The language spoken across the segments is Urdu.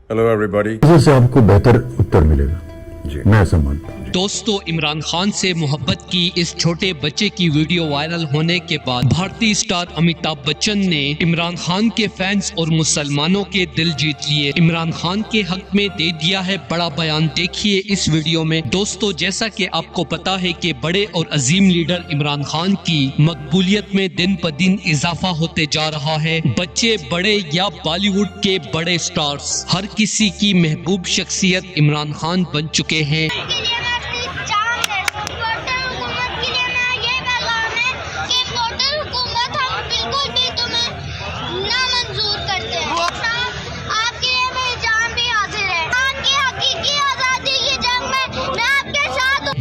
Hello everybody. سے آپ کو بہتر اتر ملے گا میں ایسا مانتا ہوں. دوستو، عمران خان سے محبت کی اس چھوٹے بچے کی ویڈیو وائرل ہونے کے بعد بھارتی اسٹار امیتابھ بچن نے عمران خان کے فینس اور مسلمانوں کے دل جیت لیے. عمران خان کے حق میں دے دیا ہے بڑا بیان، دیکھیے اس ویڈیو میں. دوستو، جیسا کہ آپ کو پتا ہے کہ بڑے اور عظیم لیڈر عمران خان کی مقبولیت میں دن بدن اضافہ ہوتے جا رہا ہے. بچے بڑے یا بالی ووڈ کے بڑے سٹارز، ہر کسی کی محبوب شخصیت عمران خان بن چکے ہیں.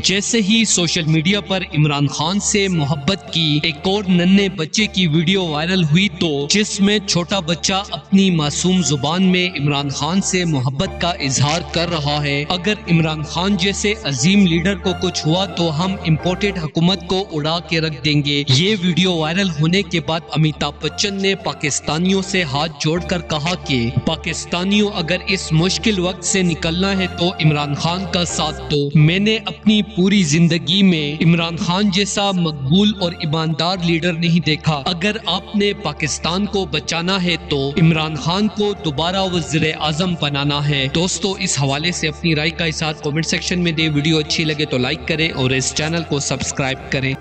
جیسے ہی سوشل میڈیا پر عمران خان سے محبت کی ایک اور ننھے بچے کی ویڈیو وائرل ہوئی تو جس میں چھوٹا بچہ اپنی معصوم زبان میں عمران خان سے محبت کا اظہار کر رہا ہے. اگر عمران خان جیسے عظیم لیڈر کو کچھ ہوا تو ہم امپورٹڈ حکومت کو اڑا کے رکھ دیں گے. یہ ویڈیو وائرل ہونے کے بعد امیتابھ بچن نے پاکستانیوں سے ہاتھ جوڑ کر کہا کہ پاکستانیوں، اگر اس مشکل وقت سے نکلنا ہے تو عمران خان کا ساتھ دو. میں نے اپنی پوری زندگی میں عمران خان جیسا مقبول اور ایماندار لیڈر نہیں دیکھا. اگر آپ نے پاکستان کو بچانا ہے تو عمران خان کو دوبارہ وزیر اعظم بنانا ہے. دوستو، اس حوالے سے اپنی رائے کا اظہار کمنٹ سیکشن میں دے. ویڈیو اچھی لگے تو لائک کریں اور اس چینل کو سبسکرائب کریں.